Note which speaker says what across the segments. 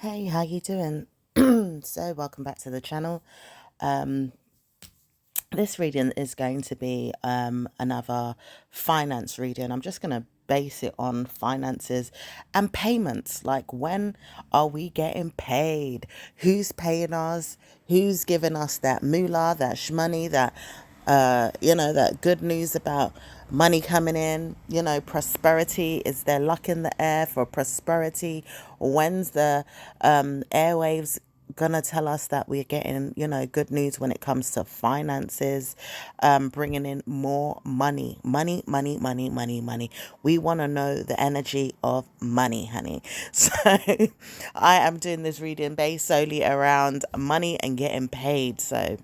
Speaker 1: Hey, how you doing? So welcome back to the channel. Um, this reading is going to be another finance reading. I'm just going to base it on finances and payments. Like, when are we getting paid? Who's paying us? Who's giving us that moolah, that shmoney, that that good news about money coming in, prosperity. Is there luck in the air for prosperity? When's the airwaves gonna tell us that we're getting, good news when it comes to finances, bringing in more money, money, money, money, money, money. We want to know the energy of money, honey. So I am doing this reading based solely around money and getting paid. So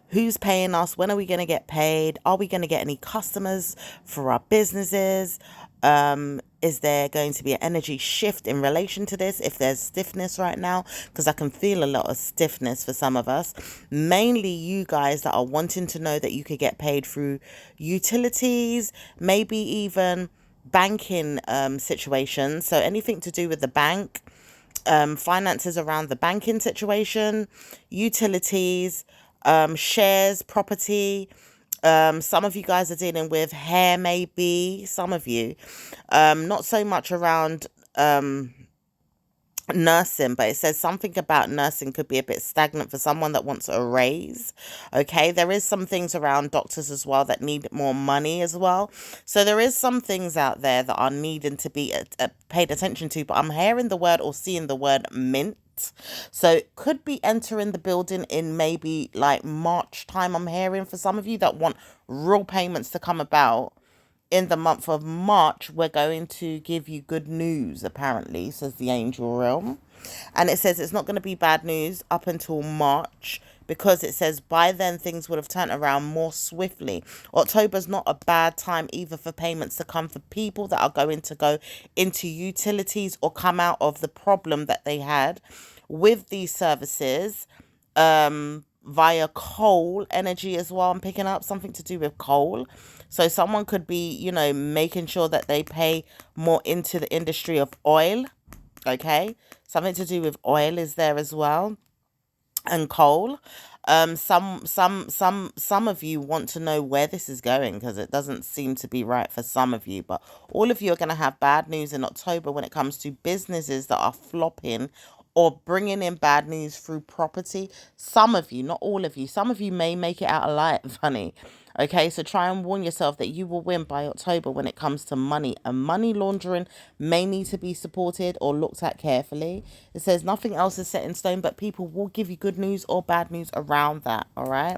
Speaker 1: who's paying us? When are we going to get paid? Are we going to get any customers for our businesses? Is there going to be an energy shift in relation to this? If there's stiffness right now, because I can feel a lot of stiffness for some of us, mainly you guys that are wanting to know that you could get paid through utilities, maybe even banking situations. So anything to do with the bank, finances around the banking situation, utilities, shares, property. Some of you guys are dealing with hair, maybe. Some of you, not so much around nursing, but it says something about nursing could be a bit stagnant for someone that wants a raise. Okay, there is some things around doctors as well that need more money as well. So there is some things out there that are needing to be paid attention to, but I'm hearing the word or seeing the word mint. So it could be entering the building in maybe like March time. I'm hearing for some of you that want real payments to come about in the month of March. We're going to give you good news, apparently, says the angel realm. And it says it's not going to be bad news up until March, because it says by then things would have turned around more swiftly. October's not a bad time either for payments to come for people that are going to go into utilities or come out of the problem that they had with these services, via coal energy as well. I'm picking up something to do with coal. So someone could be, making sure that they pay more into the industry of oil. Okay. Something to do with oil is there as well, and coal. Some of you want to know where this is going, because it doesn't seem to be right for some of you, but all of you are going to have bad news in October when it comes to businesses that are flopping or bringing in bad news through property. Some of you, not all of you, some of you may make it out alive, honey. Okay, so try and warn yourself that you will win by October when it comes to money. And money laundering may need to be supported or looked at carefully. It says nothing else is set in stone, but people will give you good news or bad news around that. All right.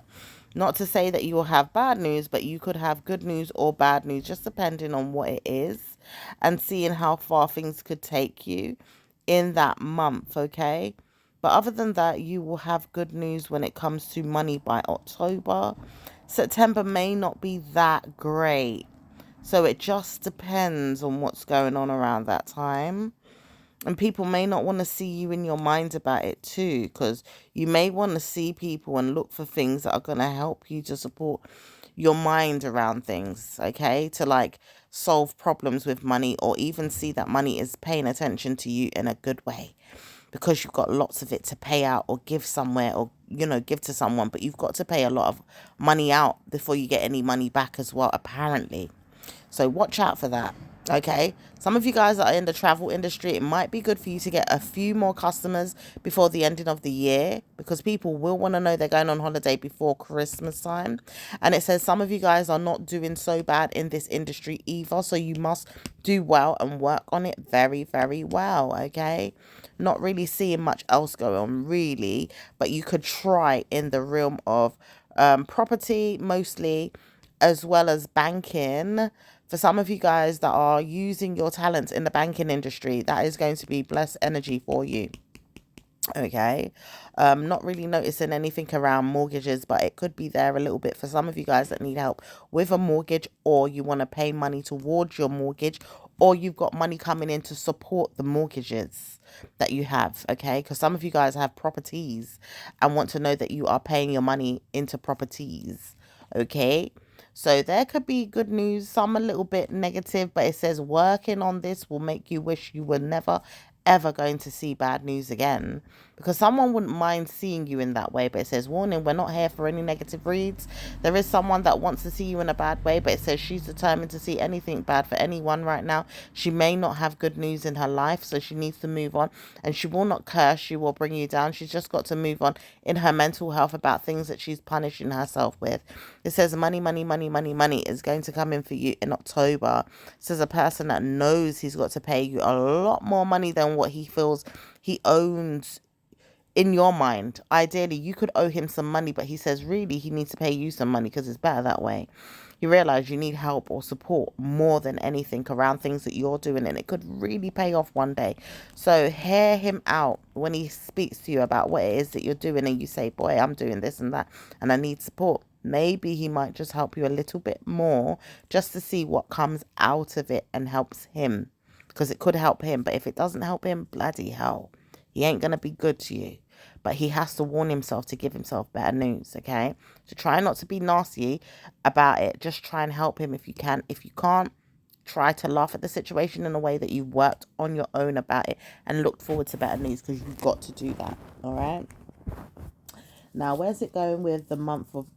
Speaker 1: Not to say that you will have bad news, but you could have good news or bad news, just depending on what it is and seeing how far things could take you in that month. Okay. But other than that, you will have good news when it comes to money by October. September may not be that great. So it just depends on what's going on around that time. And people may not want to see you in your mind about it too, because you may want to see people and look for things that are going to help you to support your mind around things, okay? To like solve problems with money, or even see that money is paying attention to you in a good way, because you've got lots of it to pay out or give somewhere, or give to someone, but you've got to pay a lot of money out before you get any money back as well, apparently. So watch out for that. Okay. Some of you guys are in the travel industry. It might be good for you to get a few more customers before the ending of the year, because people will want to know they're going on holiday before Christmas time. And it says some of you guys are not doing so bad in this industry either. So you must do well and work on it very, very well. Okay. Not really seeing much else going on, really, but you could try in the realm of property mostly, as well as banking. For some of you guys that are using your talents in the banking industry, that is going to be blessed energy for you. Okay. Not really noticing anything around mortgages, but it could be there a little bit for some of you guys that need help with a mortgage, or you want to pay money towards your mortgage, or you've got money coming in to support the mortgages that you have. Okay, because some of you guys have properties and want to know that you are paying your money into properties. Okay, so there could be good news, some a little bit negative, but it says working on this will make you wish you were never ever going to see bad news again, because someone wouldn't mind seeing you in that way. But it says, warning, we're not here for any negative reads. There is someone that wants to see you in a bad way, but it says she's determined to see anything bad for anyone right now. She may not have good news in her life, so she needs to move on, and she will not curse you or bring you down. She's just got to move on in her mental health about things that she's punishing herself with. It says money, money, money, money, money is going to come in for you in October. It says a person that knows he's got to pay you a lot more money than what he feels he owns in your mind. Ideally, you could owe him some money, but he says really he needs to pay you some money because it's better that way. You realize you need help or support more than anything around things that you're doing, and it could really pay off one day. So hear him out when he speaks to you about what it is that you're doing, and you say, boy, I'm doing this and that, and I need support. Maybe he might just help you a little bit more just to see what comes out of it and helps him, because it could help him. But if it doesn't help him, bloody hell, he ain't going to be good to you. But he has to warn himself to give himself better news, okay? So try not to be nasty about it. Just try and help him if you can. If you can't, try to laugh at the situation in a way that you've worked on your own about it and look forward to better news, because you've got to do that, all right? Now, where's it going with the month of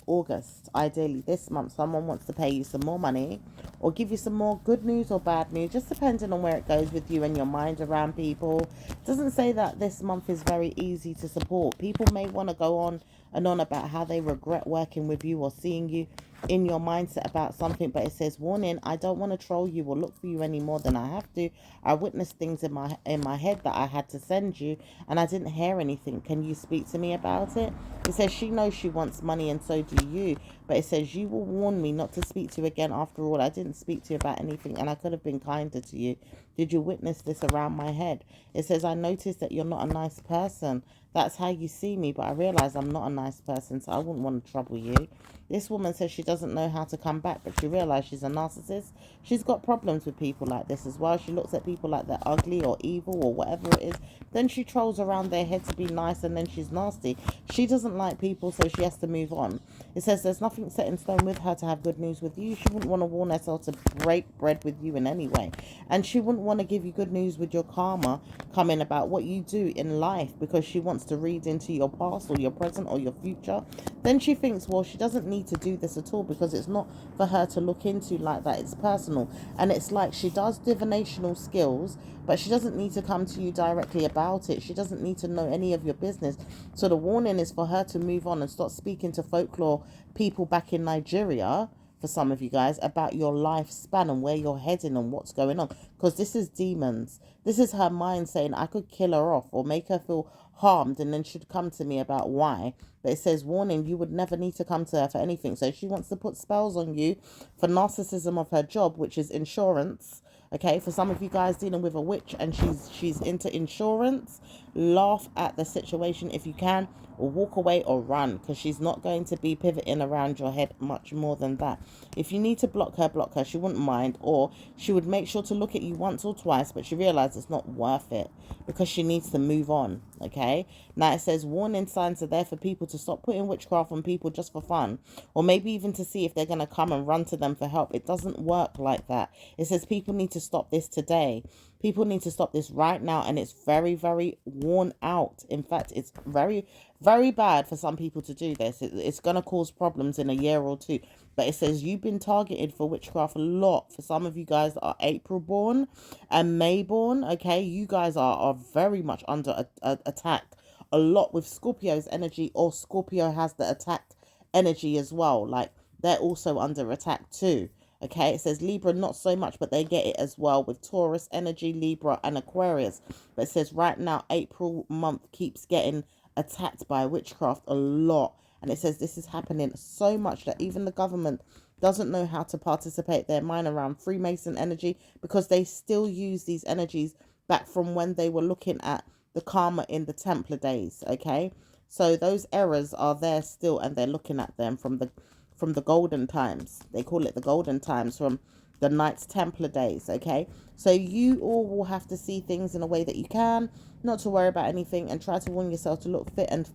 Speaker 1: August? Ideally this month someone wants to pay you some more money or give you some more good news or bad news, just depending on where it goes with you and your mind around people. It doesn't say that this month is very easy to support. People may want to go on and on about how they regret working with you or seeing you in your mindset about something, but it says, warning, I don't want to troll you or look for you any more than I have to. I witnessed things in my head that I had to send you, and I didn't hear anything. Can you speak to me about it? It says she knows she wants money, and so do you, but it says you will warn me not to speak to you again. After all, I didn't speak to you about anything, and I could have been kinder to you. Did you witness this around my head? It says, I noticed that you're not a nice person. That's how you see me, but I realize I'm not a nice person, so I wouldn't want to trouble you. This woman says she doesn't know how to come back, but she realizes she's a narcissist. She's got problems with people like this as well. She looks at people like they're ugly or evil or whatever it is. Then she trolls around their head to be nice, and then she's nasty. She doesn't like people, so she has to move on. It says there's nothing set in stone with her to have good news with you. She wouldn't want to warn herself to break bread with you in any way. And she wouldn't want to give you good news with your karma coming about what you do in life, because she wants to read into your past or your present or your future. Then she thinks, well, she doesn't need to do this at all because it's not for her to look into like that. It's personal. And it's like she does divinational skills, but she doesn't need to come to you directly about it. She doesn't need to know any of your business. So the warning is for her to move on and start speaking to folklore people back in Nigeria, for some of you guys, about your lifespan and where you're heading and what's going on. Because this is demons. This is her mind saying, I could kill her off or make her feel harmed, and then she'd come to me about why. But it says, warning, you would never need to come to her for anything. So she wants to put spells on you for narcissism of her job, which is insurance. Okay, for some of you guys dealing with a witch and she's into insurance, laugh at the situation if you can, or walk away or run, because she's not going to be pivoting around your head much more than that. If you need to block her, block her. She wouldn't mind, or she would make sure to look at you once or twice, but she realized it's not worth it because she needs to move on. Okay, now it says warning signs are there for people to stop putting witchcraft on people just for fun, or maybe even to see if they're going to come and run to them for help. It doesn't work like that. It says people need to stop this today. People need to stop this right now, and it's very, very worn out. In fact, it's very, very bad for some people to do this. It's going to cause problems in a year or two. But it says you've been targeted for witchcraft a lot. For some of you guys that are April born and May born, okay, you guys are very much under attack. A lot with Scorpio's energy, or Scorpio has the attack energy as well. Like, they're also under attack too. Okay, it says Libra, not so much, but they get it as well with Taurus energy, Libra, and Aquarius. But it says right now, April month keeps getting attacked by witchcraft a lot. And it says this is happening so much that even the government doesn't know how to participate their mind around Freemason energy, because they still use these energies back from when they were looking at the karma in the Templar days. Okay, so those errors are there still, and they're looking at them from the golden times. They call it the golden times, from the Knights Templar days. Okay, so you all will have to see things in a way that you can, not to worry about anything, and try to warn yourself to look fit and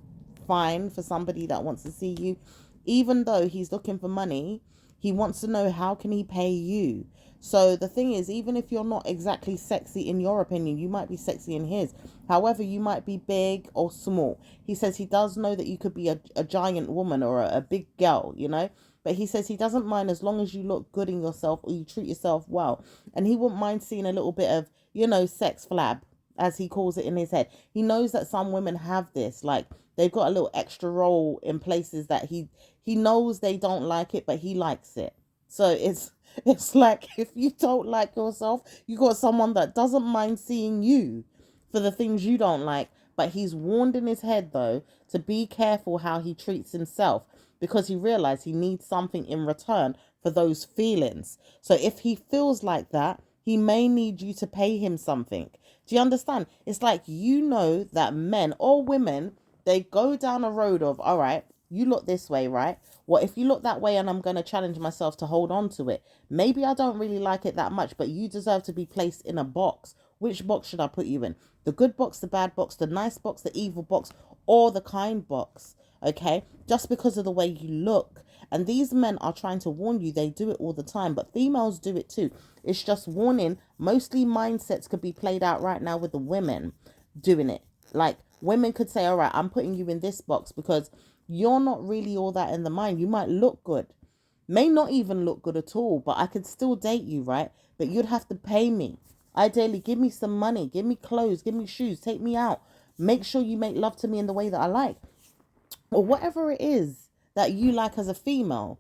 Speaker 1: fine for somebody that wants to see you. Even though he's looking for money, he wants to know how can he pay you. So the thing is, even if you're not exactly sexy in your opinion, you might be sexy in his. However, you might be big or small. He says he does know that you could be a giant woman or a big girl, you know? But he says he doesn't mind as long as you look good in yourself or you treat yourself well. And he wouldn't mind seeing a little bit of, sex flab, as he calls it in his head. He knows that some women have this, like they've got a little extra role in places that he knows they don't like it, but he likes it. So it's like if you don't like yourself, you got someone that doesn't mind seeing you for the things you don't like, but he's warned in his head though to be careful how he treats himself because he realized he needs something in return for those feelings. So if he feels like that, he may need you to pay him something. Do you understand? It's like that men or women, they go down a road of, all right, you look this way, right? What if you look that way and I'm going to challenge myself to hold on to it? Maybe I don't really like it that much, but you deserve to be placed in a box. Which box should I put you in? The good box, the bad box, the nice box, the evil box, or the kind box? Okay? Just because of the way you look. And these men are trying to warn you. They do it all the time, but females do it too. It's just warning. Mostly mindsets could be played out right now with the women doing it. Like women could say, all right, I'm putting you in this box because you're not really all that in the mind. You might look good, may not even look good at all, but I could still date you, right? But you'd have to pay me. Ideally, give me some money, give me clothes, give me shoes, take me out. Make sure you make love to me in the way that I like, or whatever it is that you like as a female.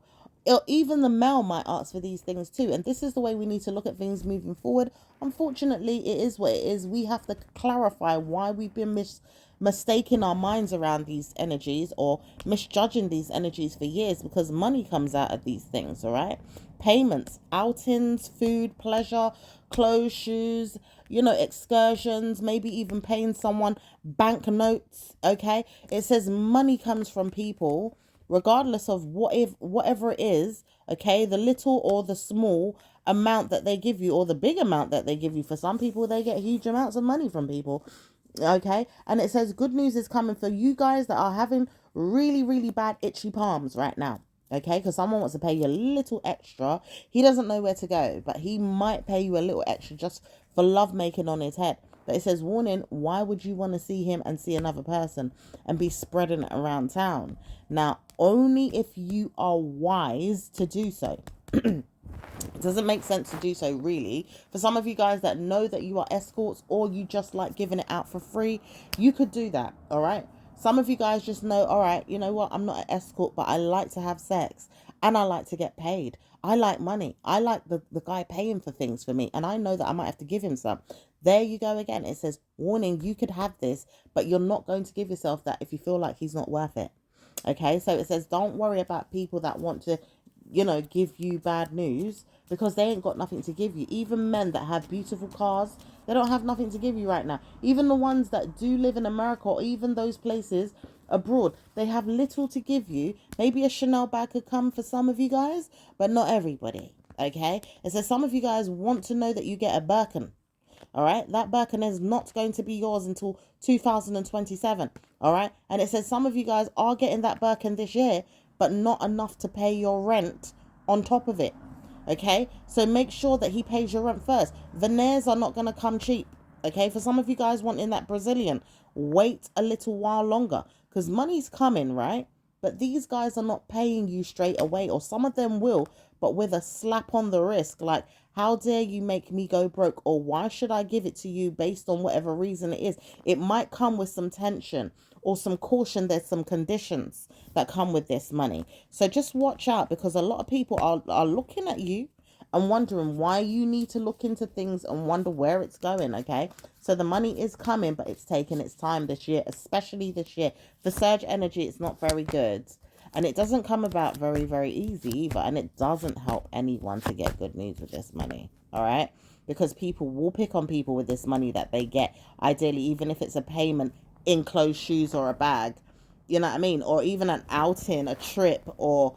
Speaker 1: Even the male might ask for these things too. And this is the way we need to look at things moving forward. Unfortunately, it is what it is. We have to clarify why we've been mistaking our minds around these energies or misjudging these energies for years, because money comes out of these things, all right? Payments, outings, food, pleasure, clothes, shoes, excursions, maybe even paying someone banknotes, okay? It says money comes from people regardless of whatever it is, okay, the little or the small amount that they give you or the big amount that they give you. For some people, they get huge amounts of money from people, okay? And it says good news is coming for you guys that are having really, really bad itchy palms right now. Okay, because someone wants to pay you a little extra. He doesn't know where to go, but he might pay you a little extra just for love making on his head. But it says, warning, why would you want to see him and see another person and be spreading it around town? Now, only if you are wise to do so. It doesn't make sense to do so, really. For some of you guys that know that you are escorts or you just like giving it out for free, you could do that, all right? Some of you guys just know, all right, you know what? I'm not an escort, but I like to have sex and I like to get paid. I like money. I like the guy paying for things for me, and I know that I might have to give him some. There you go again. It says, warning, you could have this, but you're not going to give yourself that if you feel like he's not worth it. Okay, so it says, don't worry about people that want to, give you bad news, because they ain't got nothing to give you. Even men that have beautiful cars, they don't have nothing to give you right now. Even the ones that do live in America or even those places abroad, they have little to give you. Maybe a Chanel bag could come for some of you guys, but not everybody. Okay, it says some of you guys want to know that you get a Birkin. All right, that Birkin is not going to be yours until 2027. All right, and it says some of you guys are getting that Birkin this year, but not enough to pay your rent on top of it. Okay, so make sure that he pays your rent first. Veneers are not going to come cheap. Okay, for some of you guys wanting that Brazilian, wait a little while longer because money's coming, right? But these guys are not paying you straight away, or some of them will, but with a slap on the wrist, like, how dare you make me go broke, or why should I give it to you based on whatever reason it is. It might come with some tension or some caution. There's some conditions that come with this money. So just watch out, because a lot of people are looking at you and wondering why you need to look into things and wonder where it's going, okay? So the money is coming, but it's taking its time this year, especially this year. For Surge energy, it's not very good. And it doesn't come about very, very easy either. And it doesn't help anyone to get good news with this money, all right? Because people will pick on people with this money that they get, ideally, even if it's a payment in clothes, shoes, or a bag. You know what I mean? Or even an outing, a trip, or,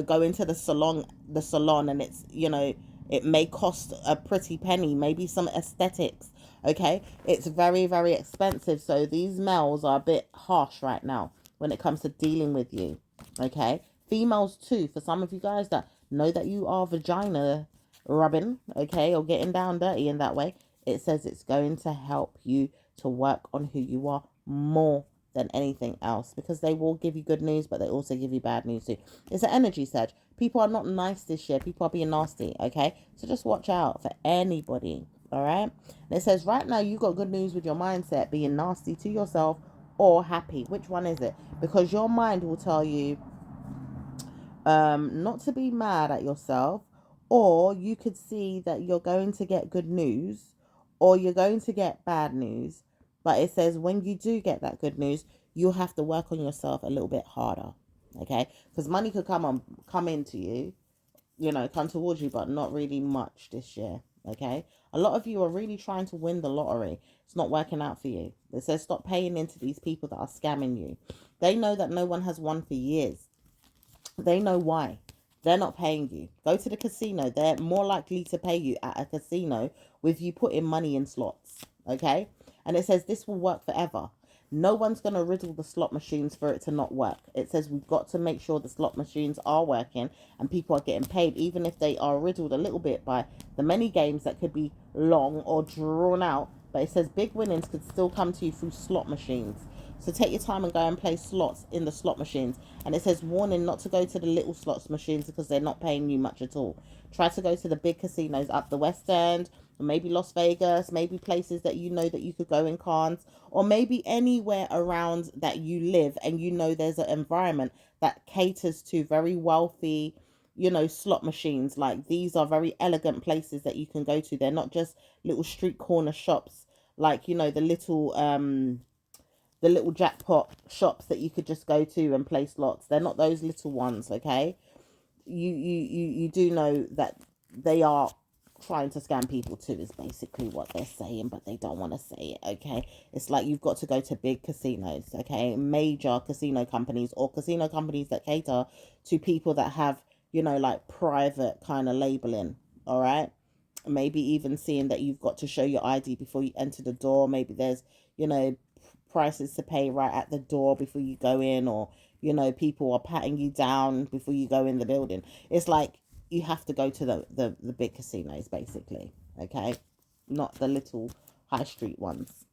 Speaker 1: going to the salon, and it's, it may cost a pretty penny, maybe some aesthetics. Okay, it's very, very expensive. So these males are a bit harsh right now when it comes to dealing with you. Okay, females too. For some of you guys that know that you are vagina rubbing, okay, or getting down dirty in that way. It says it's going to help you to work on who you are more than anything else, because they will give you good news, but they also give you bad news too. It's an energy surge. People are not nice this year. People are being nasty, okay? So just watch out for anybody, all right? And it says right now you got good news with your mindset being nasty to yourself or happy. Which one is it? Because your mind will tell you not to be mad at yourself, or you could see that you're going to get good news or you're going to get bad news. But it says when you do get that good news, you'll have to work on yourself a little bit harder, okay? Because money could come into you, come towards you, but not really much this year, okay? A lot of you are really trying to win the lottery. It's not working out for you. It says stop paying into these people that are scamming you. They know that no one has won for years. They know why. They're not paying you. Go to the casino. They're more likely to pay you at a casino with you putting money in slots. Okay? And it says this will work forever. No one's going to riddle the slot machines for it to not work. It says we've got to make sure the slot machines are working and people are getting paid, even if they are riddled a little bit by the many games that could be long or drawn out. But it says big winnings could still come to you through slot machines. So take your time and go and play slots in the slot machines. And it says warning not to go to the little slots machines because they're not paying you much at all. Try to go to the big casinos up the West End, or maybe Las Vegas, maybe places that you know that you could go in Cannes, or maybe anywhere around that you live and you know there's an environment that caters to very wealthy, slot machines. Like these are very elegant places that you can go to. They're not just little street corner shops like, the little jackpot shops that you could just go to and play slots. They're not those little ones, okay? You do know that they are trying to scam people too, is basically what they're saying, but they don't want to say it, okay? It's like you've got to go to big casinos, okay? Major casino companies or casino companies that cater to people that have, like private kind of labeling, all right? Maybe even seeing that you've got to show your ID before you enter the door. Maybe there's, prices to pay right at the door before you go in, or people are patting you down before you go in the building. It's like you have to go to the big casinos, basically, okay, not the little high street ones.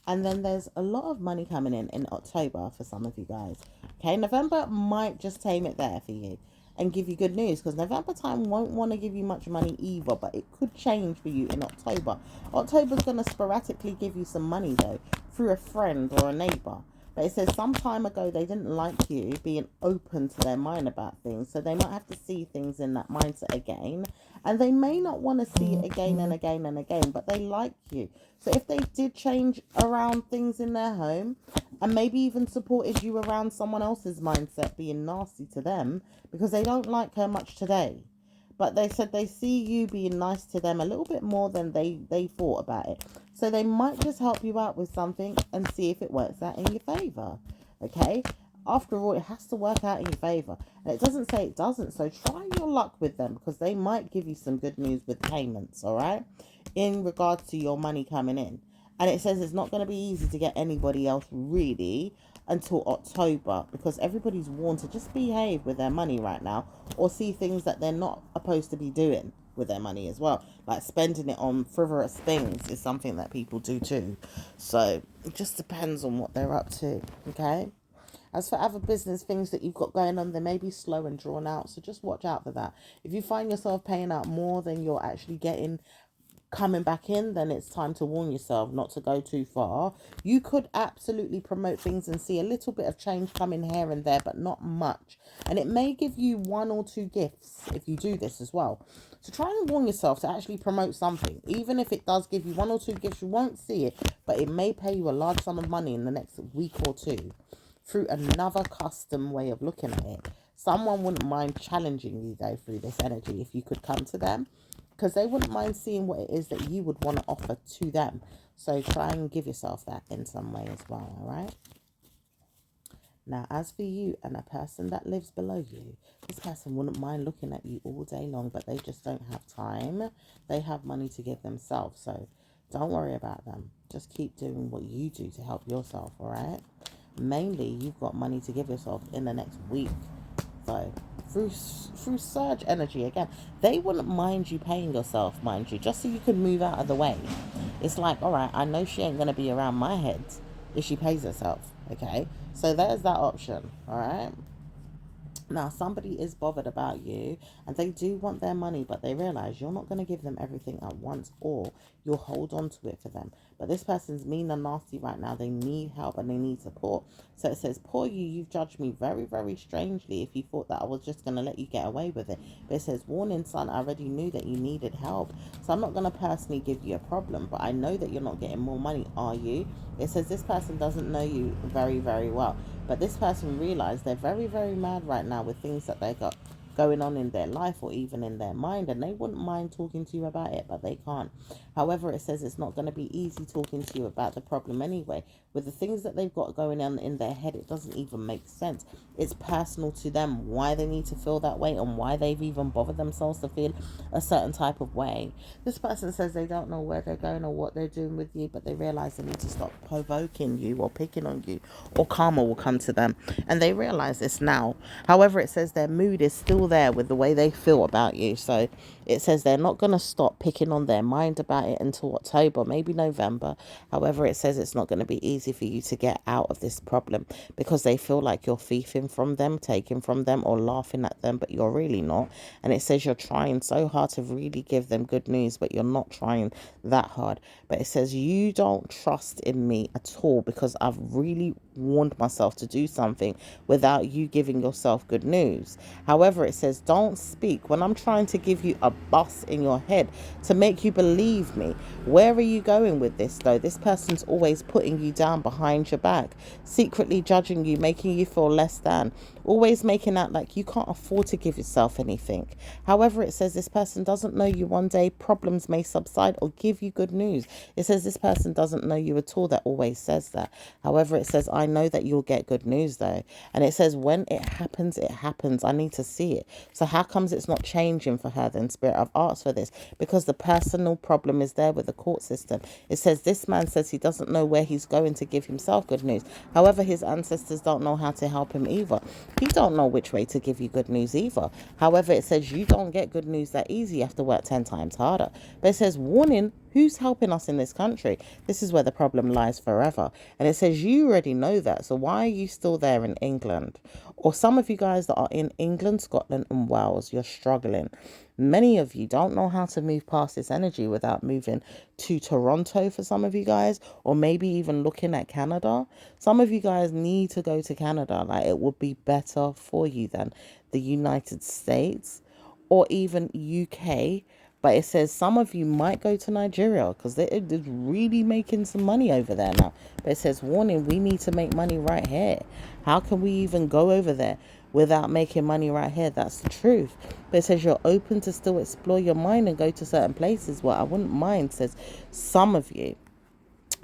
Speaker 1: And then there's a lot of money coming in October for some of you guys. Okay, November might just tame it there for you and give you good news, because November time won't want to give you much money either, but it could change for you in October. October's going to sporadically give you some money though, through a friend or a neighbor. But it says some time ago they didn't like you being open to their mind about things, so they might have to see things in that mindset again, and they may not want to see it again and again and again, but they like you. So if they did change around things in their home and maybe even supported you around someone else's mindset being nasty to them because they don't like her much today, but they said they see you being nice to them a little bit more than they thought about it. So they might just help you out with something and see if it works out in your favor. Okay? After all, it has to work out in your favor. And it doesn't say it doesn't. So try your luck with them, because they might give you some good news with payments, all right? In regards to your money coming in. And it says it's not going to be easy to get anybody else really until October, because everybody's warned to just behave with their money right now, or see things that they're not supposed to be doing with their money as well. Like spending it on frivolous things is something that people do too. So it just depends on what they're up to, okay? As for other business things that you've got going on, they may be slow and drawn out, so just watch out for that. If you find yourself paying out more than you're actually getting coming back in, then it's time to warn yourself not to go too far. You could absolutely promote things and see a little bit of change coming here and there, but not much. And it may give you one or two gifts if you do this as well. So try and warn yourself to actually promote something. Even if it does give you one or two gifts, you won't see it, but it may pay you a large sum of money in the next week or two through another custom way of looking at it. Someone wouldn't mind challenging you though through this energy if you could come to them, because they wouldn't mind seeing what it is that you would want to offer to them. So try and give yourself that in some way as well, all right? Now, as for you and a person that lives below you, this person wouldn't mind looking at you all day long, but they just don't have time. They have money to give themselves, so don't worry about them. Just keep doing what you do to help yourself, all right? Mainly, you've got money to give yourself in the next week. So through surge energy again. They wouldn't mind you paying yourself, mind you, just so you can move out of the way. It's like, all right, I know she ain't gonna be around my head if she pays herself. Okay, so there's that option. All right. Now, somebody is bothered about you and they do want their money, but they realize you're not going to give them everything at once, or you'll hold on to it for them. But this person's mean and nasty right now. They need help and they need support. So it says, poor you, you've judged me very, very strangely if you thought that I was just going to let you get away with it. But it says, warning, son, I already knew that you needed help. So I'm not going to personally give you a problem, but I know that you're not getting more money, are you? It says this person doesn't know you very, very well. But this person realized they're very, very mad right now with things that they got going on in their life or even in their mind, and they wouldn't mind talking to you about it, but they can't. However, it says it's not going to be easy talking to you about the problem anyway. With the things that they've got going on in their head, it doesn't even make sense. It's personal to them why they need to feel that way and why they've even bothered themselves to feel a certain type of way. This person says they don't know where they're going or what they're doing with you, but they realize they need to stop provoking you or picking on you, or karma will come to them, and they realize this now. However, it says their mood is still there with the way they feel about you. So it says they're not going to stop picking on their mind about it until October, maybe November. However, it says it's not going to be easy for you to get out of this problem because they feel like you're thieving from them, taking from them, or laughing at them, but you're really not. And it says you're trying so hard to really give them good news, but you're not trying that hard. But it says you don't trust in me at all because I've really warned myself to do something without you giving yourself good news. However, it says don't speak when I'm trying to give you a bus in your head to make you believe me. Where are you going with this though? This person's always putting you down behind your back, secretly judging you, making you feel less than, always making out like you can't afford to give yourself anything. However, it says this person doesn't know you. One day problems may subside or give you good news. It says this person doesn't know you at all. That always says that. However, it says I know that you'll get good news though. And it says when it happens, it happens. I need to see it. So how comes it's not changing for her then, Spirit? I've asked for this because the personal problem is there with the court system. It says this man says he doesn't know where he's going to give himself good news. However, his ancestors don't know how to help him either. He don't know which way to give you good news either. However, it says you don't get good news that easy. You have to work 10 times harder. But it says warning, who's helping us in this country? This is where the problem lies forever. And it says you already know that. So why are you still there in England? Or some of you guys that are in England, Scotland and Wales, you're struggling. Many of you don't know how to move past this energy without moving to Toronto for some of you guys, or maybe even looking at Canada. Some of you guys need to go to Canada. Like, it would be better for you than the United States or even UK. But it says some of you might go to Nigeria because they're really making some money over there now. But it says, warning, we need to make money right here. How can we even go over there without making money right here? That's the truth. But it says you're open to still explore your mind and go to certain places. Well, I wouldn't mind, says some of you.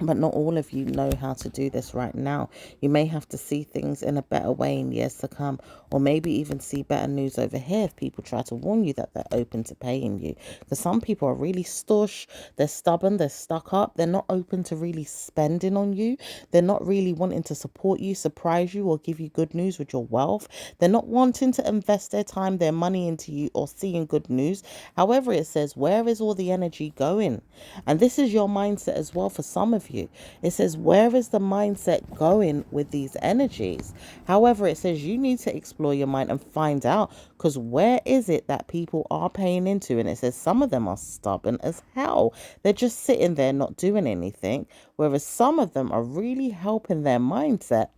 Speaker 1: But not all of you know how to do this right now. You may have to see things in a better way in years to come, or maybe even see better news over here if people try to warn you that they're open to paying you. Because some people are really stush, they're stubborn, they're stuck up, they're not open to really spending on you. They're not really wanting to support you, surprise you, or give you good news with your wealth. They're not wanting to invest their time, their money into you or seeing good news. However, it says, where is all the energy going? And this is your mindset as well for some of you. It says, where is the mindset going with these energies? However, it says you need to explore your mind and find out, because where is it that people are paying into? And it says some of them are stubborn as hell. They're just sitting there not doing anything, whereas some of them are really helping their mindset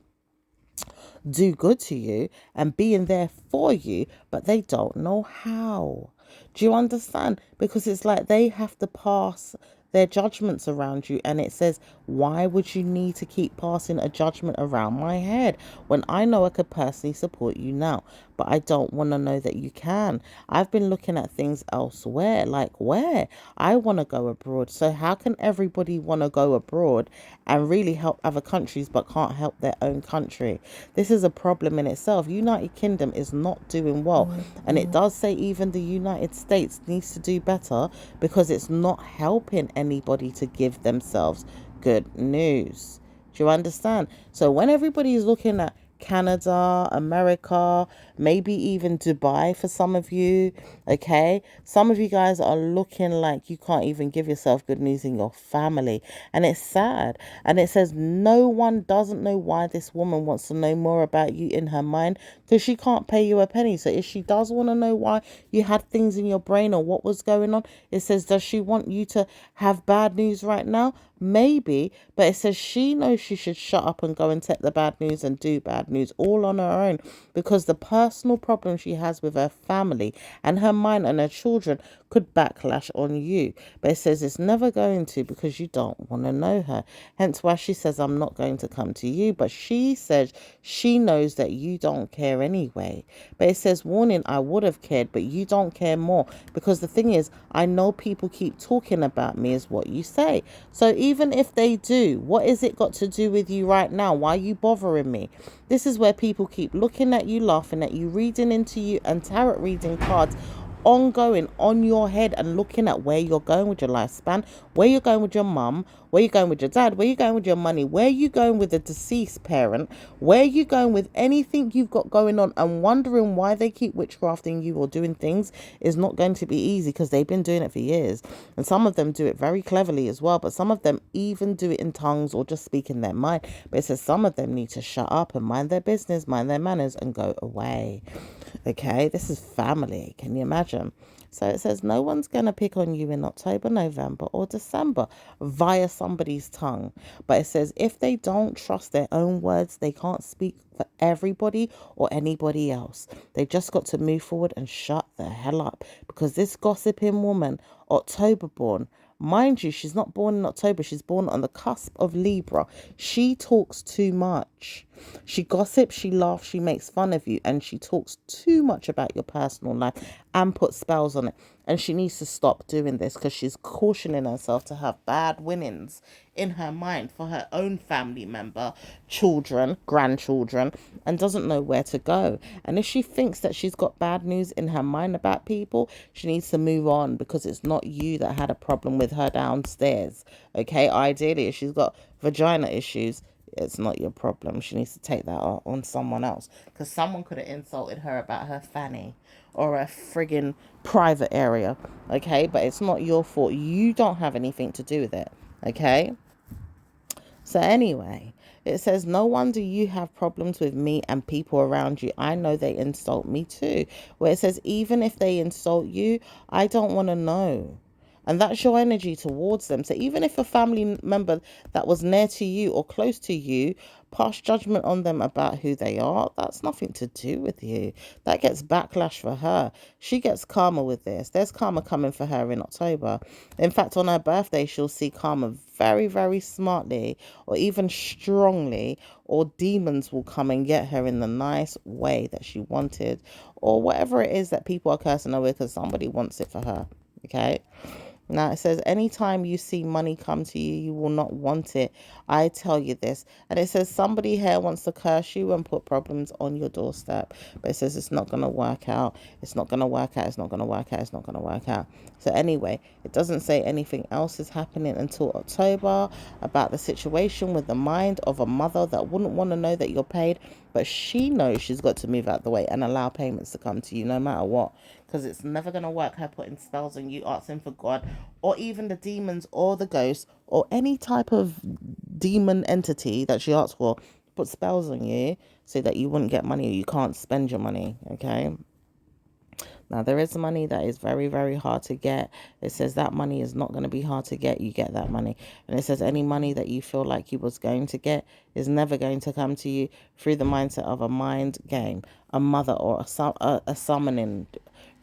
Speaker 1: do good to you and being there for you, but they don't know how. Do you understand? Because it's like they have to pass their judgments around you, and it says, why would you need to keep passing a judgment around my head when I know I could personally support you now, but I don't want to know that you can? I've been looking at things elsewhere, like where I want to go abroad. So how can everybody want to go abroad and really help other countries but can't help their own country? This is a problem in itself. United Kingdom is not doing well, and it does say even the United States needs to do better because it's not helping anybody to give themselves good news. Do you understand? So when everybody is looking at Canada, America, maybe even Dubai for some of you. Okay, some of you guys are looking like you can't even give yourself good news in your family, and it's sad. And it says no one doesn't know why this woman wants to know more about you in her mind, because she can't pay you a penny. So if she does want to know why you had things in your brain or what was going on, it says, does she want you to have bad news right now? Maybe, but it says she knows she should shut up and go and take the bad news and do bad news all on her own, because the personal problem she has with her family and her mind and her children could backlash on you. But it says it's never going to, because you don't want to know her. Hence why she says, I'm not going to come to you. But she says she knows that you don't care anyway. But it says, warning, I would have cared, but you don't care more. Because the thing is, I know people keep talking about me, is what you say. So even if they do, what is it got to do with you right now? Why are you bothering me? This is where people keep looking at you, laughing at you, reading into you, and tarot reading cards ongoing on your head, and looking at where you're going with your lifespan, where you're going with your mum, where you're going with your dad, where you're going with your money, where you going with the deceased parent, where you going with anything you've got going on, and wondering why they keep witchcrafting you or doing things is not going to be easy, because they've been doing it for years. And some of them do it very cleverly as well, but some of them even do it in tongues or just speak in their mind. But it says some of them need to shut up and mind their business, mind their manners, and go away. Okay, this is family. Can you imagine? So it says no one's going to pick on you in October, November, or December via somebody's tongue. But it says if they don't trust their own words, they can't speak for everybody or anybody else. They just got to move forward and shut the hell up, because this gossiping woman, October born, mind you, she's not born in October. She's born on the cusp of Libra. She talks too much. She gossips, she laughs, she makes fun of you, and she talks too much about your personal life and puts spells on it. And she needs to stop doing this, because she's cautioning herself to have bad winnings in her mind for her own family member, children, grandchildren, and doesn't know where to go. And if she thinks that she's got bad news in her mind about people, she needs to move on, because it's not you that had a problem with her downstairs. Okay, ideally, if she's got vagina issues, it's not your problem. She needs to take that on someone else, because someone could have insulted her about her fanny or a friggin' private area. Okay, but it's not your fault. You don't have anything to do with it. Okay. So anyway, it says, no wonder you have problems with me and people around you. I know they insult me too. Where it says, even if they insult you, I don't want to know. And that's your energy towards them. So even if a family member that was near to you or close to you pass judgment on them about who they are, that's nothing to do with you. That gets backlash for her. She gets karma with this. There's karma coming for her in October. In fact, on her birthday, she'll see karma very, very smartly, or even strongly, or demons will come and get her in the nice way that she wanted, or whatever it is that people are cursing her with, because somebody wants it for her. Okay. Now it says, anytime you see money come to you, you will not want it. I tell you this. And it says somebody here wants to curse you and put problems on your doorstep. But it says it's not going to work out. It's not going to work out. It's not going to work out. It's not going to work out. So anyway, it doesn't say anything else is happening until October about the situation with the mind of a mother that wouldn't want to know that you're paid. But she knows she's got to move out the way and allow payments to come to you no matter what. Because it's never going to work, her putting spells on you, asking for God, or even the demons or the ghosts or any type of demon entity that she asks for, put spells on you so that you wouldn't get money or you can't spend your money, okay? Now, there is money that is very, very hard to get. It says that money is not going to be hard to get. You get that money. And it says any money that you feel like you was going to get is never going to come to you through the mindset of a mind game, a mother, or a summoning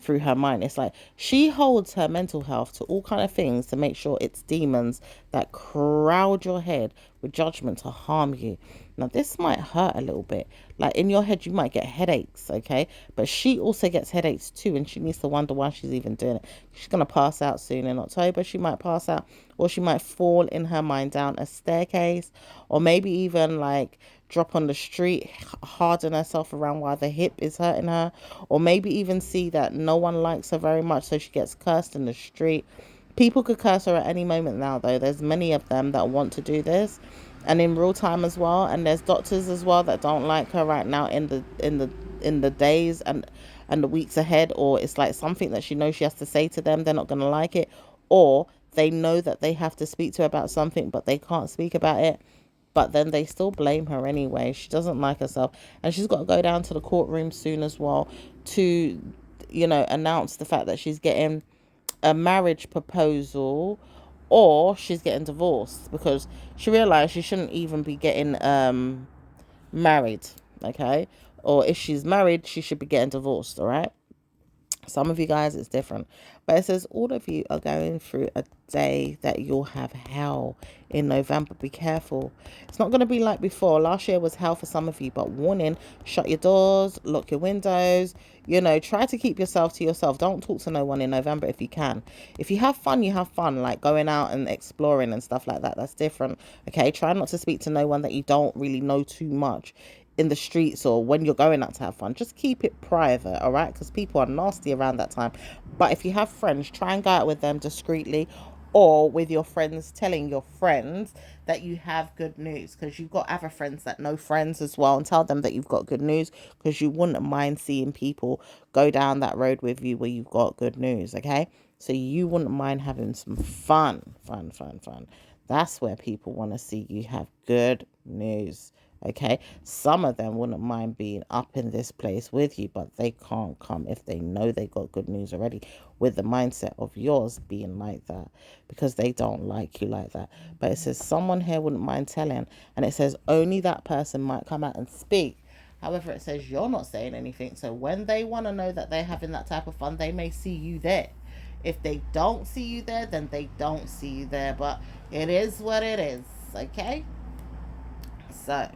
Speaker 1: through her mind. It's like she holds her mental health to all kind of things to make sure it's demons that crowd your head with judgment to harm you. Now, this might hurt a little bit. Like in your head, you might get headaches, okay? But she also gets headaches too, and she needs to wonder why she's even doing it. She's going to pass out soon in October. She might pass out, or she might fall in her mind down a staircase, or maybe even like drop on the street, harden herself around while the hip is hurting her, or maybe even see that no one likes her very much, so she gets cursed in the street. People could curse her at any moment now, though. There's many of them that want to do this. and in real time as well. And there's doctors as well that don't like her right now in the days and the weeks ahead, or it's like something that she knows she has to say to them, they're not going to like it, or they know that they have to speak to her about something but they can't speak about it, but then they still blame her anyway. She doesn't like herself, and she's got to go down to the courtroom soon as well to, announce the fact that she's getting a marriage proposal or she's getting divorced, because she realized she shouldn't even be getting married, okay? Or if she's married, she should be getting divorced, all right? Some of you guys, it's different. But it says all of you are going through a day that you'll have hell in November. Be careful. It's not going to be like before. Last year was hell for some of you, but warning, shut your doors, lock your windows. Try to keep yourself to yourself. Don't talk to no one in November if you can. If you have fun, you have fun, like going out and exploring and stuff like that. That's different. Okay, try not to speak to no one that you don't really know too much in the streets or when you're going out to have fun. Just keep it private, all right? Because people are nasty around that time. But if you have friends, try and go out with them discreetly, or with your friends, telling your friends that you have good news, because you've got other friends that know friends as well, and tell them that you've got good news, because you wouldn't mind seeing people go down that road with you where you've got good news, okay? So you wouldn't mind having some fun. That's where people want to see you have good news. Okay, some of them wouldn't mind being up in this place with you, but they can't come if they know they got good news already, with the mindset of yours being like that, because they don't like you like that. But it says someone here wouldn't mind telling, and it says only that person might come out and speak. However, it says you're not saying anything. So when they want to know that they're having that type of fun, they may see you there. If they don't see you there, then they don't see you there. But it is what it is. Okay? So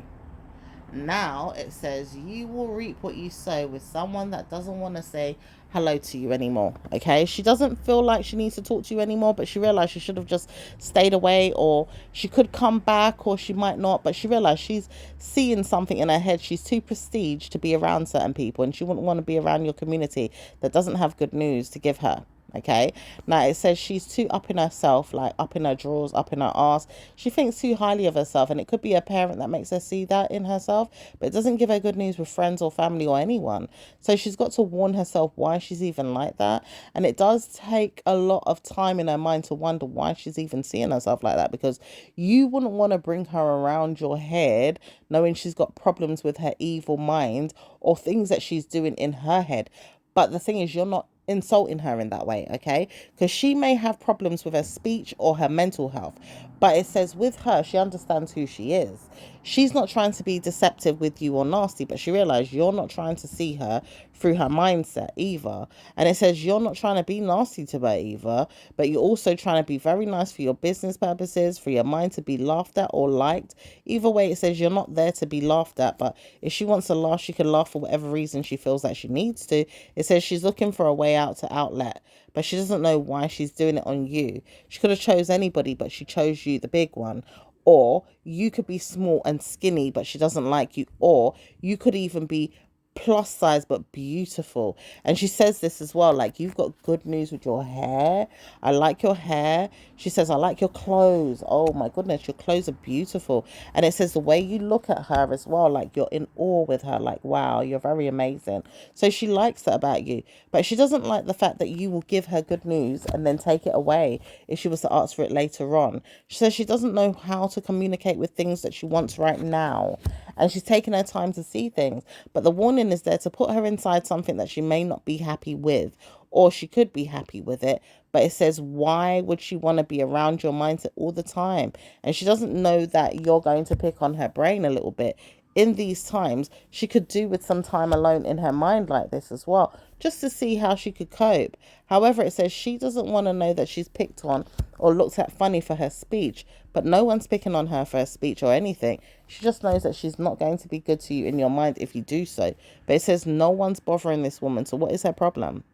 Speaker 1: now it says you will reap what you sow with someone that doesn't want to say hello to you anymore. Okay, she doesn't feel like she needs to talk to you anymore, but she realized she should have just stayed away, or she could come back, or she might not. But she realized she's seeing something in her head. She's too prestige to be around certain people, and she wouldn't want to be around your community that doesn't have good news to give her. Okay, now it says she's too up in herself, like up in her drawers, up in her ass. She thinks too highly of herself, and it could be a parent that makes her see that in herself, but it doesn't give her good news with friends or family or anyone. So she's got to warn herself why she's even like that. And it does take a lot of time in her mind to wonder why she's even seeing herself like that, because you wouldn't want to bring her around your head knowing she's got problems with her evil mind or things that she's doing in her head. But the thing is, you're not insulting her in that way, okay? Because she may have problems with her speech or her mental health. But it says with her, she understands who she is. She's not trying to be deceptive with you or nasty, but she realized you're not trying to see her through her mindset either. And it says you're not trying to be nasty to her either, but you're also trying to be very nice for your business purposes, for your mind to be laughed at or liked. Either way, it says you're not there to be laughed at, but if she wants to laugh, she can laugh for whatever reason she feels like she needs to. It says she's looking for a way out to outlet, but she doesn't know why she's doing it on you. She could have chose anybody, but she chose you, the big one. Or you could be small and skinny, but she doesn't like you. Or you could even be plus size but beautiful. And she says this as well, like, you've got good news with your hair. I like your hair. She says, I like your clothes. Oh my goodness, your clothes are beautiful. And it says the way you look at her as well, like you're in awe with her, like, wow, you're very amazing. So she likes that about you, but she doesn't like the fact that you will give her good news and then take it away if she was to ask for it later on. She says she doesn't know how to communicate with things that she wants right now, and she's taking her time to see things. But the warning is there to put her inside something that she may not be happy with, or she could be happy with it. But it says, why would she want to be around your mindset all the time? And she doesn't know that you're going to pick on her brain a little bit. In these times, she could do with some time alone in her mind like this as well, just to see how she could cope. However, it says she doesn't want to know that she's picked on or looked at funny for her speech, but no one's picking on her for her speech or anything. She just knows that she's not going to be good to you in your mind if you do so. But it says no one's bothering this woman, so what is her problem?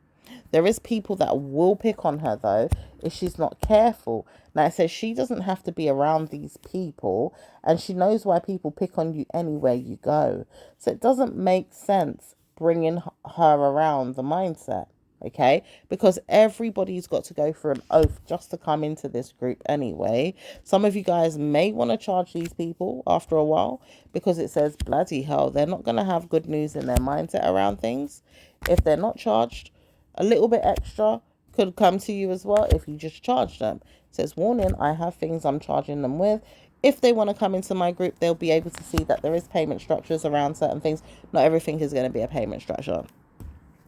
Speaker 1: There is people that will pick on her, though, if she's not careful. Now, it says she doesn't have to be around these people, and she knows why people pick on you anywhere you go. So it doesn't make sense bringing her around the mindset, Okay, because everybody's got to go for an oath just to come into this group anyway. Some of you guys may want to charge these people after a while, because it says bloody hell, they're not going to have good news in their mindset around things if they're not charged. A little bit extra could come to you as well if you just charge them. It says, warning, I have things I'm charging them with. If they want to come into my group, they'll be able to see that there is payment structures around certain things. Not everything is going to be a payment structure.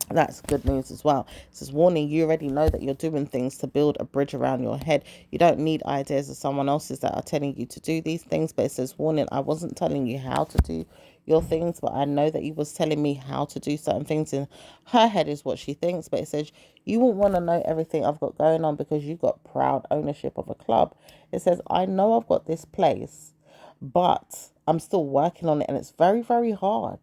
Speaker 1: That's good news as well. It says, warning, you already know that you're doing things to build a bridge around your head. You don't need ideas of someone else's that are telling you to do these things. But it says, warning, I wasn't telling you how to do your things, but I know that you was telling me how to do certain things. In her head is what she thinks. But it says, you won't want to know everything I've got going on because you've got proud ownership of a club. It says, I know I've got this place, but I'm still working on it, and it's very, very hard.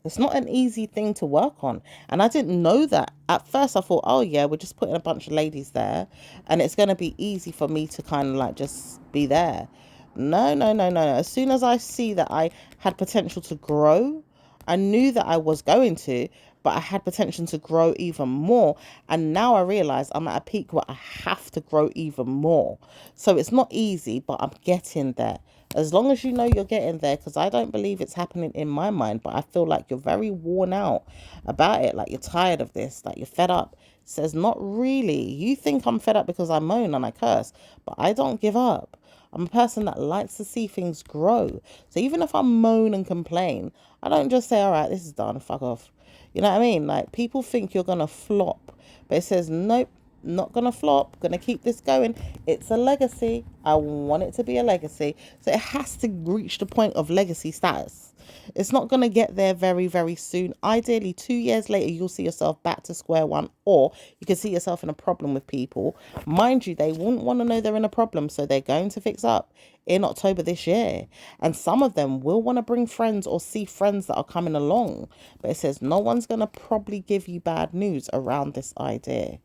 Speaker 1: It's not an easy thing to work on. And I didn't know that. At first I thought, oh yeah, we're just putting a bunch of ladies there and it's going to be easy for me to kind of like just be there. No, no, no, no. As soon as I see that I had potential to grow, I knew that I was going to, but I had potential to grow even more. And now I realize I'm at a peak where I have to grow even more. So it's not easy, but I'm getting there. As long as you know you're getting there, because I don't believe it's happening in my mind, but I feel like you're very worn out about it. Like you're tired of this, like you're fed up. It says, not really. You think I'm fed up because I moan and I curse, but I don't give up. I'm a person that likes to see things grow. So even if I moan and complain, I don't just say, all right, this is done, fuck off. You know what I mean? Like people think you're going to flop, but it says, nope, not going to flop, going to keep this going. It's a legacy. I want it to be a legacy. So it has to reach the point of legacy status. It's not going to get there very, very soon. Ideally, 2 years later, you'll see yourself back to square one, or you can see yourself in a problem with people. Mind you, they wouldn't want to know they're in a problem, so they're going to fix up in October this year. And some of them will want to bring friends or see friends that are coming along. But it says no one's going to probably give you bad news around this idea.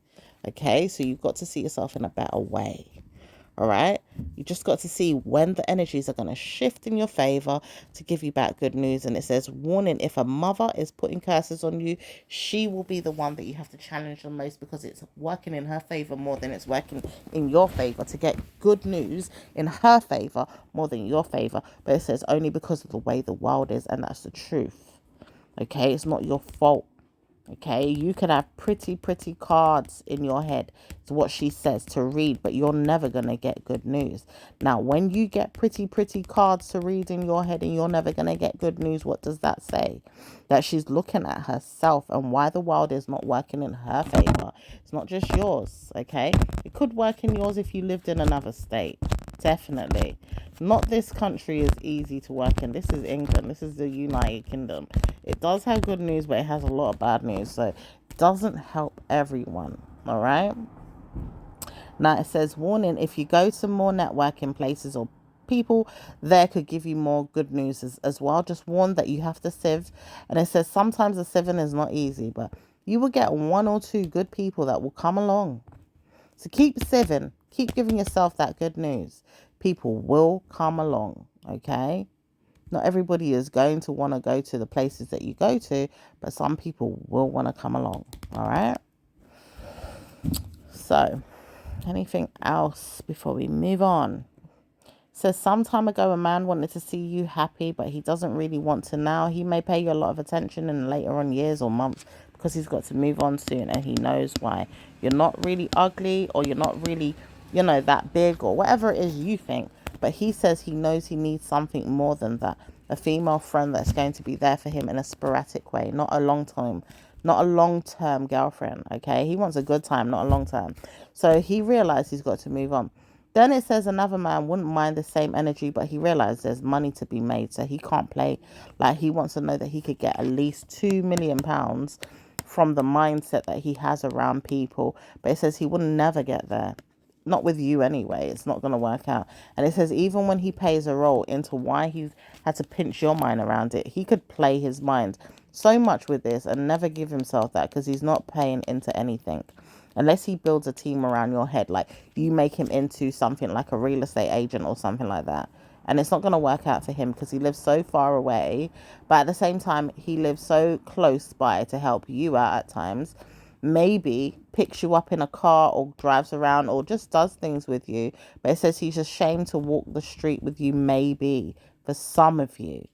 Speaker 1: Okay, so you've got to see yourself in a better way. All right, you just got to see when the energies are going to shift in your favor to give you back good news. And it says, warning, if a mother is putting curses on you, she will be the one that you have to challenge the most, because it's working in her favor more than it's working in your favor to get good news in her favor more than your favor. But it says only because of the way the world is, and that's the truth. Okay, it's not your fault. Okay, you can have pretty cards in your head. It's what she says to read, but you're never going to get good news. Now, when you get pretty cards to read in your head and you're never going to get good news, what does that say? That she's looking at herself and why the world is not working in her favor. It's not just yours, okay? It could work in yours if you lived in another state. Definitely. Not this country is easy to work in. This is England. This is the United Kingdom. It does have good news, but it has a lot of bad news. So it doesn't help everyone. All right. Now it says, warning, if you go to more networking places or people, there could give you more good news as well. Just warn that you have to sieve. And it says sometimes the sieving is not easy, but you will get 1 or 2 good people that will come along. So keep sieving. Keep giving yourself that good news. People will come along, okay? Not everybody is going to want to go to the places that you go to, but some people will want to come along, all right? So, anything else before we move on? So some time ago, a man wanted to see you happy, but he doesn't really want to now. He may pay you a lot of attention in later on years or months because he's got to move on soon, and he knows why. You're not really ugly, or you're not really, that big, or whatever it is you think. But he says he knows he needs something more than that. A female friend that's going to be there for him in a sporadic way, not a long-term girlfriend, okay? He wants a good time, not a long term. So he realized he's got to move on. Then it says another man wouldn't mind the same energy, but he realized there's money to be made, so he can't play. Like, he wants to know that he could get at least £2 million from the mindset that he has around people. But it says he would never get there. Not with you anyway. It's not going to work out. And it says even when he pays a role into why he's had to pinch your mind around it, he could play his mind so much with this and never give himself that, because he's not paying into anything. Unless he builds a team around your head, like you make him into something like a real estate agent or something like that. And it's not going to work out for him because he lives so far away. But at the same time, he lives so close by to help you out at times maybe picks you up in a car or drives around or just does things with you. But it says he's ashamed to walk the street with you, maybe, for some of you.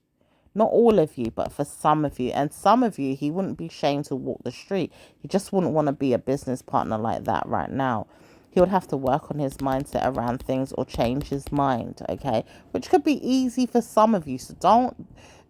Speaker 1: Not all of you, but for some of you. And some of you, he wouldn't be ashamed to walk the street. He just wouldn't want to be a business partner like that right now. He would have to work on his mindset around things or change his mind, okay? Which could be easy for some of you. So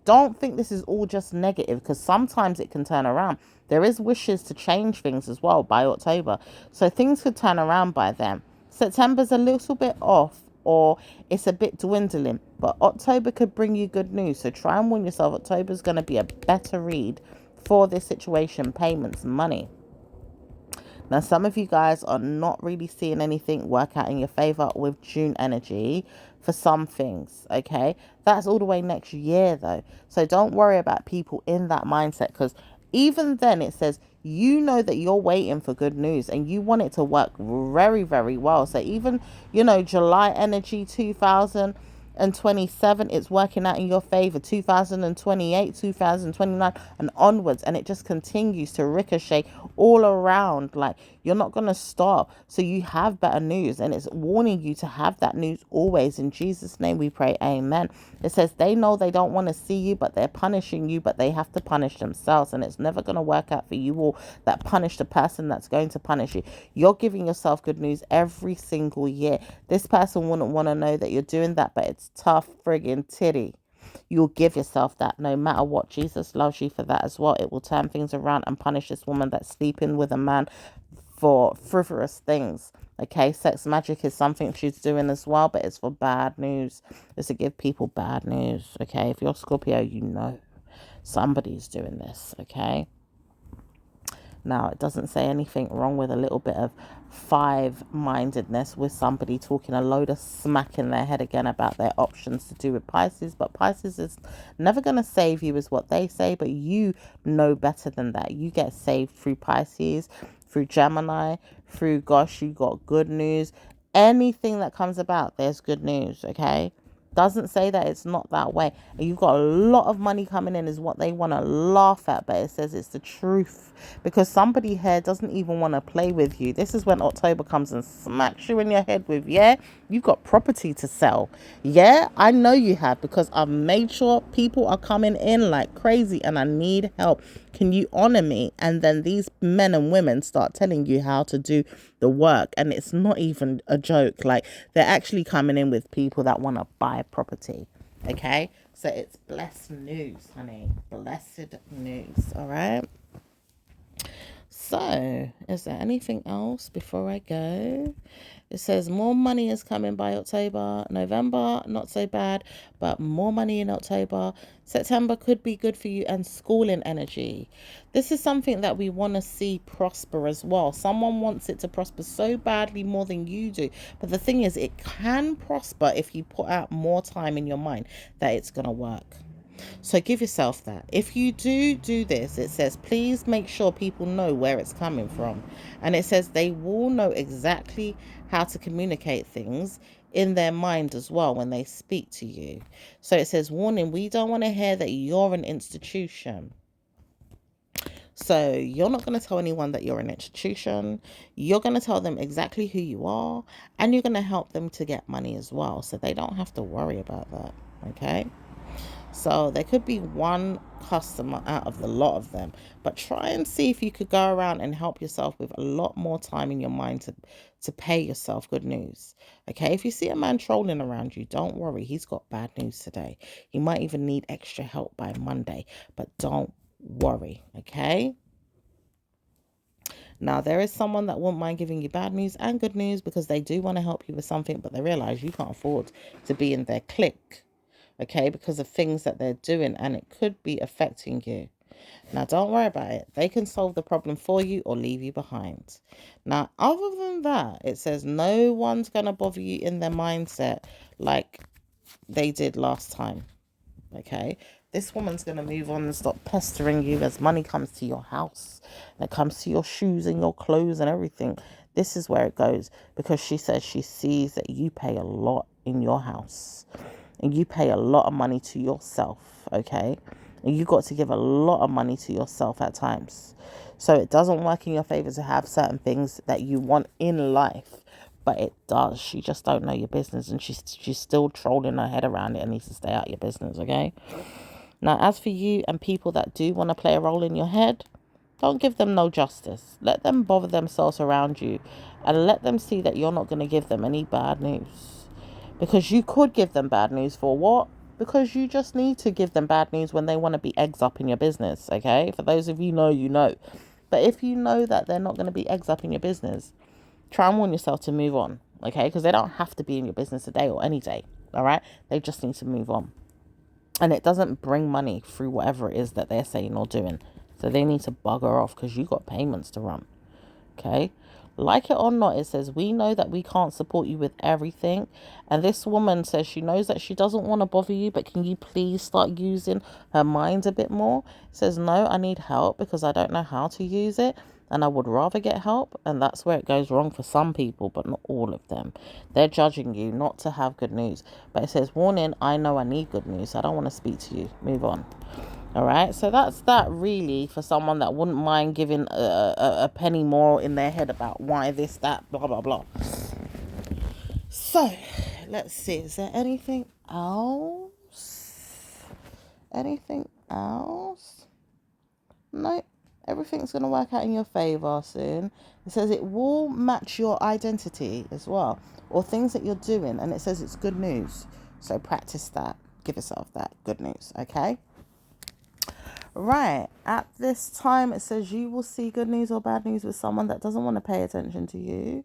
Speaker 1: don't think this is all just negative, because sometimes it can turn around. There is wishes to change things as well by October. So things could turn around by then. September's a little bit off, or it's a bit dwindling, but October could bring you good news. So try and warn yourself. October's going to be a better read for this situation, payments, money. Now, some of you guys are not really seeing anything work out in your favor with June energy for some things, okay? That's all the way next year, though. So don't worry about people in that mindset, because even then it says you know that you're waiting for good news and you want it to work very, very well. So even, July energy 2027, it's working out in your favor. 2028, 2029 and onwards, and it just continues to ricochet all around. Like, you're not going to stop. So you have better news, and it's warning you to have that news always. In Jesus' name we pray, amen. It says they know they don't want to see you, but they're punishing you, but they have to punish themselves, and it's never going to work out for you all that punish the person that's going to punish you. You're giving yourself good news every single year. This person wouldn't want to know that you're doing that, but it's tough friggin' titty. You'll give yourself that no matter what. Jesus loves you for that as well. It will turn things around and punish this woman that's sleeping with a man for frivolous things. Okay, sex magic is something she's doing as well, but it's for bad news. It's to give people bad news. Okay, if you're Scorpio, you know somebody's doing this. Okay. Now, it doesn't say anything wrong with a little bit of five-mindedness with somebody talking a load of smack in their head again about their options to do with Pisces. But Pisces is never going to save you is what they say, but you know better than that. You get saved through Pisces, through Gemini, through, gosh, you got good news. Anything that comes about, there's good news, okay? Doesn't say that it's not that way. And you've got a lot of money coming in is what they want to laugh at, but it says it's the truth, because somebody here doesn't even want to play with you. This is when October comes and smacks you in your head with, yeah, you've got property to sell. Yeah, I know you have, because I've made sure people are coming in like crazy and I need help. Can you honor me? And then these men and women start telling you how to do the work, and it's not even a joke. Like, they're actually coming in with people that want to buy property. Okay, so it's blessed news, honey. Blessed news. All right. So, is there anything else before I go? It says more money is coming by October. November, not so bad, but more money in October. September could be good for you, and schooling energy. This is something that we want to see prosper as well. Someone wants it to prosper so badly more than you do. But the thing is, it can prosper if you put out more time in your mind that it's going to work. So give yourself that. If you do this, it says, please make sure people know where it's coming from. And it says they will know exactly how to communicate things in their mind as well when they speak to you. So it says, warning, we don't want to hear that you're an institution. So you're not going to tell anyone that you're an institution. You're going to tell them exactly who you are, and you're going to help them to get money as well. So they don't have to worry about that. Okay. So there could be one customer out of the lot of them, but try and see if you could go around and help yourself with a lot more time in your mind to pay yourself good news. Okay, if you see a man trolling around you, don't worry, he's got bad news today. He might even need extra help by Monday, but don't worry. Okay. Now, there is someone that won't mind giving you bad news and good news, because they do want to help you with something, but they realize you can't afford to be in their clique. Okay, because of things that they're doing, and it could be affecting you. Now, don't worry about it. They can solve the problem for you or leave you behind. Now, other than that, it says no one's going to bother you in their mindset like they did last time. Okay, this woman's going to move on and stop pestering you as money comes to your house, and it comes to your shoes and your clothes and everything. This is where it goes, because she says she sees that you pay a lot in your house. And you pay a lot of money to yourself, okay? And you got to give a lot of money to yourself at times. So it doesn't work in your favor to have certain things that you want in life, but it does. She just don't know your business, and she's still trolling her head around it and needs to stay out of your business, okay? Now, as for you and people that do want to play a role in your head, don't give them no justice. Let them bother themselves around you and let them see that you're not going to give them any bad news. Because you could give them bad news for what? Because you just need to give them bad news when they want to be eggs up in your business, okay? For those of you know, you know. But if you know that they're not going to be eggs up in your business, try and warn yourself to move on, okay? Because they don't have to be in your business today or any day, all right? They just need to move on. And it doesn't bring money through whatever it is that they're saying or doing. So they need to bugger off because you got payments to run. Okay? Like it or not, it says, we know that we can't support you with everything. And this woman says she knows that she doesn't want to bother you, but can you please start using her mind a bit more? It says, no, I need help because I don't know how to use it. And I would rather get help. And that's where it goes wrong for some people, but not all of them. They're judging you not to have good news. But it says, warning, I know I need good news. I don't want to speak to you. Move on. All right, so that's that really for someone that wouldn't mind giving a penny more in their head about why this, that, blah, blah, blah. So, let's see. Is there anything else? Anything else? No, everything's going to work out in your favor soon. It says it will match your identity as well, or things that you're doing, and it says it's good news. So practice that. Give yourself that good news, okay? Right, at this time it says you will see good news or bad news with someone that doesn't want to pay attention to you,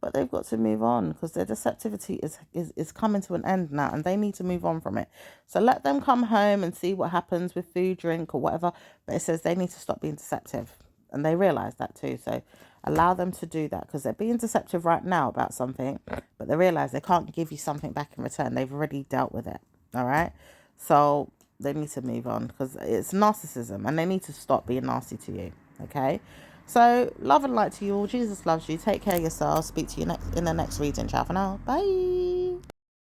Speaker 1: but they've got to move on because their deceptivity is coming to an end now and they need to move on from it. So let them come home and see what happens with food, drink or whatever, but it says they need to stop being deceptive and they realize that too. So allow them to do that because they're being deceptive right now about something, but they realize they can't give you something back in return. They've already dealt with it. All right, so they need to move on because it's narcissism and they need to stop being nasty to you. Okay, so love and light to you all. Jesus loves you. Take care of yourself. Speak to you in the next reading. Ciao for now. Bye.